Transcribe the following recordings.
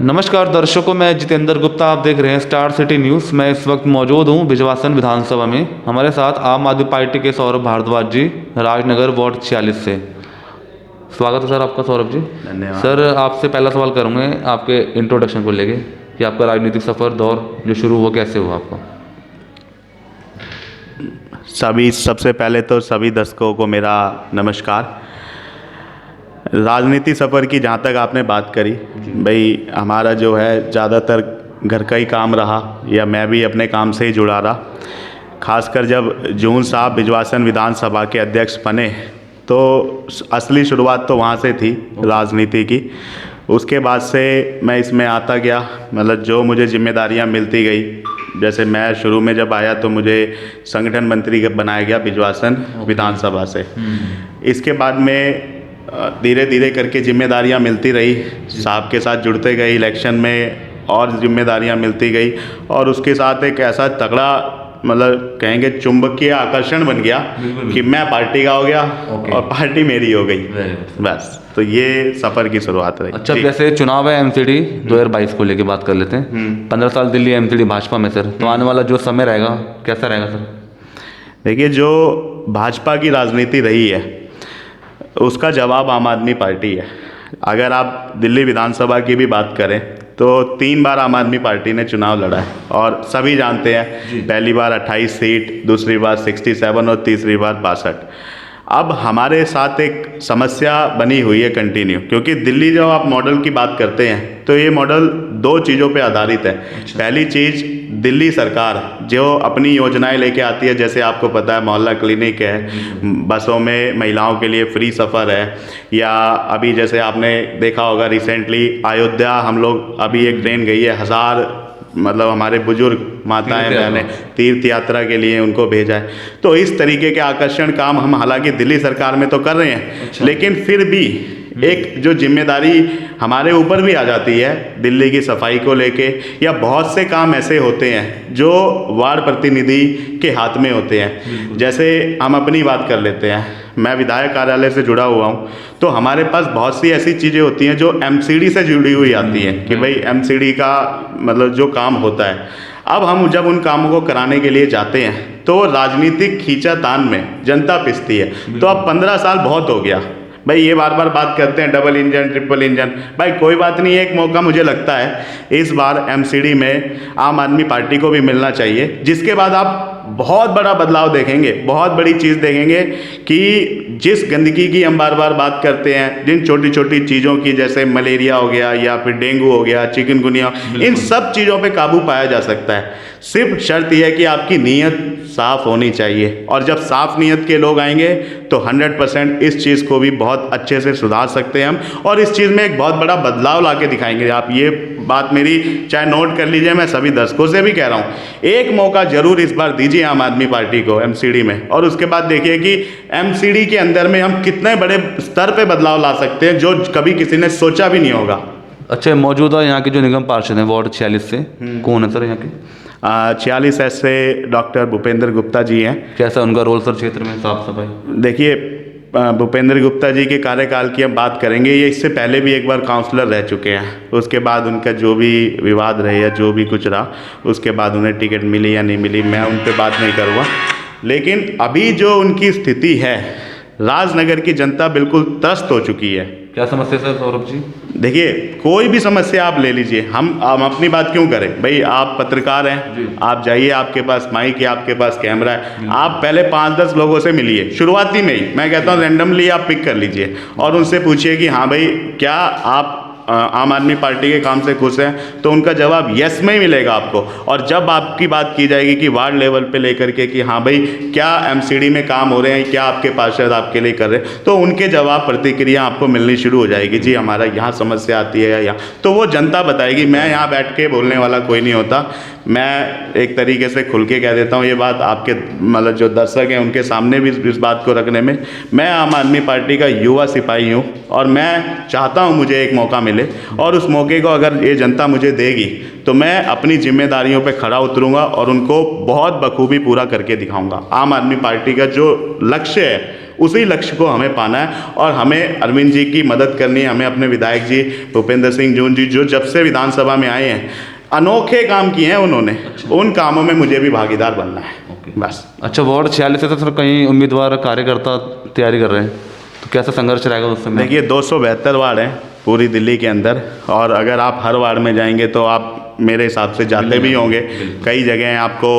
नमस्कार दर्शकों, मैं जितेंद्र गुप्ता। आप देख रहे हैं स्टार सिटी न्यूज़। मैं इस वक्त मौजूद हूं बिजवासन विधानसभा में। हमारे साथ आम आदमी पार्टी के सौरभ भारद्वाज जी, राजनगर वार्ड 46 से। स्वागत है सर आपका सौरभ जी। धन्यवाद। सर आपसे पहला सवाल करूँगा आपके इंट्रोडक्शन को लेके कि आपका राजनीतिक सफ़र दौर जो शुरू हुआ कैसे हुआ आपका। सबसे पहले तो सभी दर्शकों को मेरा नमस्कार। राजनीति सफ़र की जहाँ तक आपने बात करी, भाई हमारा जो है ज़्यादातर घर का ही काम रहा, या मैं भी अपने काम से ही जुड़ा रहा। खासकर जब जून साहब बिजवासन विधानसभा के अध्यक्ष बने तो असली शुरुआत तो वहाँ से थी राजनीति की। उसके बाद से मैं इसमें आता गया, मतलब जो मुझे जिम्मेदारियाँ मिलती गई। जैसे मैं शुरू में जब आया तो मुझे संगठन मंत्री बनाया गया बिजवासन विधानसभा से। इसके बाद में धीरे धीरे करके जिम्मेदारियां मिलती रही, साहब के साथ जुड़ते गए, इलेक्शन में और जिम्मेदारियां मिलती गई, और उसके साथ एक ऐसा तगड़ा मतलब कहेंगे चुंबकीय आकर्षण बन गया कि मैं पार्टी का हो गया और पार्टी मेरी हो गई। बस तो ये सफ़र की शुरुआत रही। अच्छा, जैसे चुनाव है एमसीडी 2022 को लेके बात कर लेते हैं। 15 साल दिल्ली एमसीडी भाजपा में सर, तो आने वाला जो समय रहेगा कैसा रहेगा सर? देखिए, जो भाजपा की राजनीति रही है उसका जवाब आम आदमी पार्टी है। अगर आप दिल्ली विधानसभा की भी बात करें तो 3 बार आम आदमी पार्टी ने चुनाव लड़ा है, और सभी जानते हैं पहली बार 28 सीट, दूसरी बार 67 और तीसरी बार 62। अब हमारे साथ एक समस्या बनी हुई है कंटिन्यू, क्योंकि दिल्ली जब आप मॉडल की बात करते हैं तो ये मॉडल 2 चीज़ों पे आधारित है। पहली चीज़, दिल्ली सरकार जो अपनी योजनाएं लेके आती है, जैसे आपको पता है मोहल्ला क्लिनिक है, बसों में महिलाओं के लिए फ्री सफ़र है, या अभी जैसे आपने देखा होगा रिसेंटली अयोध्या हम लोग अभी एक ट्रेन गई है, 1000 मतलब हमारे बुजुर्ग माताएं बहनें तीर्थ यात्रा के लिए उनको भेजा है। तो इस तरीके के आकर्षण काम हम हालांकि दिल्ली सरकार में तो कर रहे हैं, लेकिन फिर भी एक जो जिम्मेदारी हमारे ऊपर भी आ जाती है दिल्ली की सफाई को लेके, या बहुत से काम ऐसे होते हैं जो वार्ड प्रतिनिधि के हाथ में होते हैं। जैसे हम अपनी बात कर लेते हैं, मैं विधायक कार्यालय से जुड़ा हुआ हूँ, तो हमारे पास बहुत सी ऐसी चीज़ें होती हैं जो एमसीडी से जुड़ी हुई आती हैं कि भाई एमसीडी का मतलब जो काम होता है। अब हम जब उन कामों को कराने के लिए जाते हैं तो राजनीतिक खींचातान में जनता पिसती है। तो अब 15 साल बहुत हो गया भाई, ये बार बार बात करते हैं डबल इंजन ट्रिपल इंजन, भाई कोई बात नहीं, एक मौका मुझे लगता है इस बार एमसीडी में आम आदमी पार्टी को भी मिलना चाहिए, जिसके बाद आप बहुत बड़ा बदलाव देखेंगे, बहुत बड़ी चीज़ देखेंगे कि जिस गंदगी की हम बार बार बात करते हैं, जिन छोटी छोटी चीज़ों की जैसे मलेरिया हो गया या फिर डेंगू हो गया, चिकनगुनिया, इन सब चीज़ों पे काबू पाया जा सकता है। सिर्फ शर्त यह है कि आपकी नीयत साफ़ होनी चाहिए, और जब साफ़ नीयत के लोग आएंगे तो 100% इस चीज़ को भी बहुत अच्छे से सुधार सकते हैं हम, और इस चीज़ में एक बहुत बड़ा बदलाव ला के दिखाएंगे। आप ये बात मेरी चाहे नोट कर लीजिए, मैं सभी दर्शकों से भी कह रहा हूँ, एक मौका जरूर इस बार दीजिए आम आदमी पार्टी को एमसीडी में, और उसके बाद देखिए कि एमसीडी के अंदर में हम कितने बड़े स्तर पे बदलाव ला सकते हैं जो कभी किसी ने सोचा भी नहीं होगा। अच्छा, मौजूदा यहाँ के जो निगम पार्षद हैं वार्ड 46 से, कौन है सर यहाँ के? 46 से डॉक्टर भूपेंद्र गुप्ता जी हैं। कैसा उनका रोल सर क्षेत्र में साफ सफाई? देखिए, भूपेंद्र गुप्ता जी के कार्यकाल की हम बात करेंगे, ये इससे पहले भी एक बार काउंसलर रह चुके हैं। उसके बाद उनका जो भी विवाद रहे या जो भी कुछ रहा, उसके बाद उन्हें टिकट मिली या नहीं मिली, मैं उन पर बात नहीं करूँगा। लेकिन अभी जो उनकी स्थिति है, राजनगर की जनता बिल्कुल त्रस्त हो चुकी है। क्या समस्या सर सौरभ जी? देखिए, कोई भी समस्या आप ले लीजिए, हम अपनी बात क्यों करें भाई, आप पत्रकार हैं, आप जाइए, आपके पास माइक है, आपके पास कैमरा है, आप पहले 5-10 लोगों से मिलिए शुरुआती में ही, मैं कहता हूँ रैंडमली आप पिक कर लीजिए और उनसे पूछिए कि हाँ भाई क्या आप आम आदमी पार्टी के काम से खुश हैं, तो उनका जवाब यस में ही मिलेगा आपको। और जब आपकी बात की जाएगी कि वार्ड लेवल पे लेकर के कि हाँ भाई क्या एमसीडी में काम हो रहे हैं, क्या आपके पार्षद आपके लिए कर रहे हैं, तो उनके जवाब प्रतिक्रिया आपको मिलनी शुरू हो जाएगी। जी हमारा यहाँ समस्या आती है या यहाँ, तो वो जनता बताएगी। मैं यहाँ बैठ के बोलने वाला कोई नहीं होता, मैं एक तरीके से खुल के कह देता हूँ ये बात, आपके मतलब जो दर्शक हैं उनके सामने भी इस बात को रखने में, मैं आम आदमी पार्टी का युवा सिपाही हूँ और मैं चाहता हूँ मुझे एक मौका मिले, और उस मौके को अगर ये जनता मुझे देगी तो मैं अपनी जिम्मेदारियों पे खड़ा उतरूँगा और उनको बहुत बखूबी पूरा करके दिखाऊँगा। आम आदमी पार्टी का जो लक्ष्य है उसी लक्ष्य को हमें पाना है और हमें अरविंद जी की मदद करनी है। हमें अपने विधायक जी भूपेंद्र सिंह जून जी, जो जब से विधानसभा में आए हैं अनोखे काम किए हैं उन्होंने, उन कामों में मुझे भी भागीदार बनना है बस। अच्छा, वार्ड 46 से तो सर कई उम्मीदवार कार्यकर्ता तैयारी कर रहे हैं, तो कैसा संघर्ष रहेगा उस समय? देखिए 272 वार्ड हैं पूरी दिल्ली के अंदर, और अगर आप हर वार्ड में जाएंगे तो आप मेरे हिसाब से जाते भी होंगे। कई जगह आपको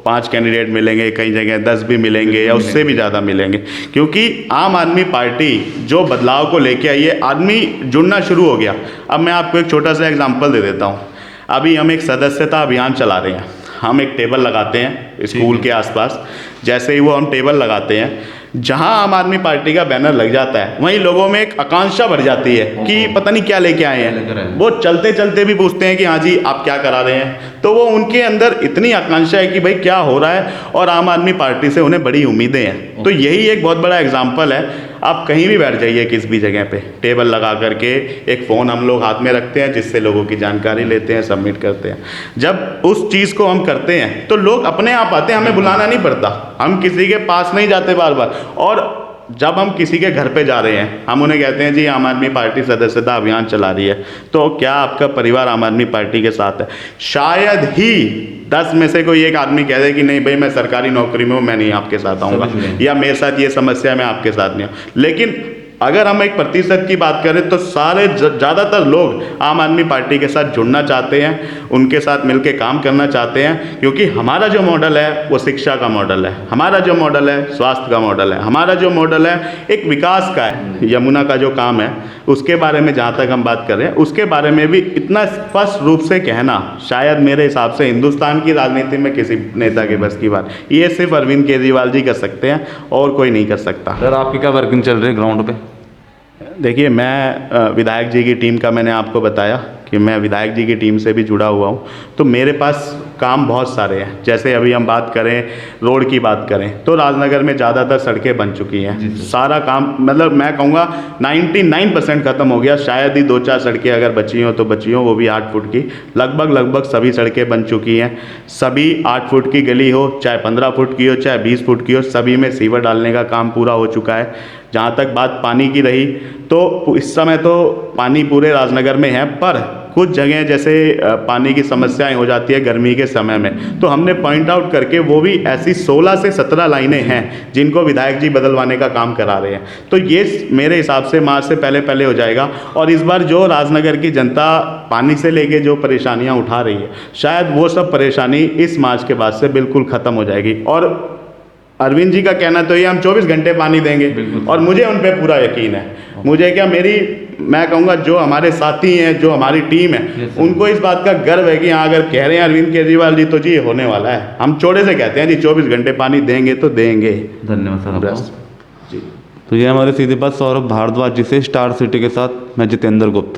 5 कैंडिडेट मिलेंगे, कई जगह 10 भी मिलेंगे या उससे भी ज़्यादा मिलेंगे, क्योंकि आम आदमी पार्टी जो बदलाव को लेके आई है, आदमी जुड़ना शुरू हो गया। अब मैं आपको एक छोटा सा एग्जाम्पल दे देता हूँ। अभी हम एक सदस्यता अभियान चला रहे हैं। हम एक टेबल लगाते हैं स्कूल के आसपास, जैसे ही वो हम टेबल लगाते हैं, जहां आम आदमी पार्टी का बैनर लग जाता है वहीं लोगों में एक आकांक्षा बढ़ जाती है कि पता नहीं क्या लेके आए हैं। वो चलते चलते भी पूछते हैं कि हाँ जी आप क्या करा रहे हैं। तो वो उनके अंदर इतनी आकांक्षा है कि भाई क्या हो रहा है, और आम आदमी पार्टी से उन्हें बड़ी उम्मीदें हैं। तो यही एक बहुत बड़ा एग्जाम्पल है। आप कहीं भी बैठ जाइए, किस भी जगह पे टेबल लगा करके, एक फ़ोन हम लोग हाथ में रखते हैं जिससे लोगों की जानकारी लेते हैं, सबमिट करते हैं। जब उस चीज़ को हम करते हैं तो लोग अपने आप आते हैं, हमें बुलाना नहीं पड़ता, हम किसी के पास नहीं जाते बार बार। और जब हम किसी के घर पे जा रहे हैं, हम उन्हें कहते हैं जी आम आदमी पार्टी सदस्यता अभियान चला रही है, तो क्या आपका परिवार आम आदमी पार्टी के साथ है? शायद ही 10 में से कोई एक आदमी कह दे कि नहीं भाई मैं सरकारी नौकरी में हूँ, मैं नहीं आपके साथ आऊँगा, या मेरे साथ ये समस्या है, मैं आपके साथ नहीं हूँ। लेकिन अगर हम एक प्रतिशत की बात करें तो सारे ज़्यादातर लोग आम आदमी पार्टी के साथ जुड़ना चाहते हैं, उनके साथ मिलकर काम करना चाहते हैं, क्योंकि हमारा जो मॉडल है वो शिक्षा का मॉडल है, हमारा जो मॉडल है स्वास्थ्य का मॉडल है, हमारा जो मॉडल है एक विकास का है। यमुना का जो काम है उसके बारे में जहाँ तक हम बात कर रहे हैं, उसके बारे में भी इतना स्पष्ट रूप से कहना शायद मेरे हिसाब से हिंदुस्तान की राजनीति में किसी नेता के बस की बात, ये सिर्फ अरविंद केजरीवाल जी कर सकते हैं और कोई नहीं कर सकता। सर आपकी क्या वर्किंग चल रही है ग्राउंड पे? देखिए मैं विधायक जी की टीम का मैंने आपको बताया कि मैं विधायक जी की टीम से भी जुड़ा हुआ हूँ, तो मेरे पास काम बहुत सारे हैं। जैसे अभी हम बात करें रोड की बात करें तो राजनगर में ज़्यादातर सड़कें बन चुकी हैं। सारा काम मतलब मैं कहूँगा 99% ख़त्म हो गया। शायद ही 2-4 सड़कें अगर बची हों तो बची हों, वो भी 8 फुट की। लगभग सभी सड़कें बन चुकी हैं। सभी 8 फुट की गली हो, चाहे 15 फुट की हो, चाहे 20 फुट की हो, सभी में सीवर डालने का काम पूरा हो चुका है। जहाँ तक बात पानी की रही तो इस समय तो पानी पूरे राजनगर में है, पर कुछ जगह जैसे पानी की समस्याएं हो जाती है गर्मी के समय में, तो हमने पॉइंट आउट करके वो भी ऐसी 16 से 17 लाइनें हैं जिनको विधायक जी बदलवाने का काम करा रहे हैं। तो ये मेरे हिसाब से मार्च से पहले हो जाएगा। और इस बार जो राजनगर की जनता पानी से लेके जो परेशानियाँ उठा रही है, शायद वो सब परेशानी इस मार्च के बाद से बिल्कुल ख़त्म हो जाएगी। और अरविंद जी का कहना तो ये हम 24 घंटे पानी देंगे, और मुझे उन पे पूरा यकीन है। मुझे क्या, मैं कहूँगा जो हमारे साथी हैं, जो हमारी टीम है, उनको इस बात का गर्व है कि हाँ अगर कह रहे हैं अरविंद केजरीवाल जी तो जी ये होने वाला है। हम चौड़े से कहते हैं जी 24 घंटे पानी देंगे तो देंगे। धन्यवाद सर आपका। जी। तो ये हमारे सीधे बात सौरभ भारद्वाज जी से, स्टार सिटी के साथ मैं जितेंद्र गुप्ता।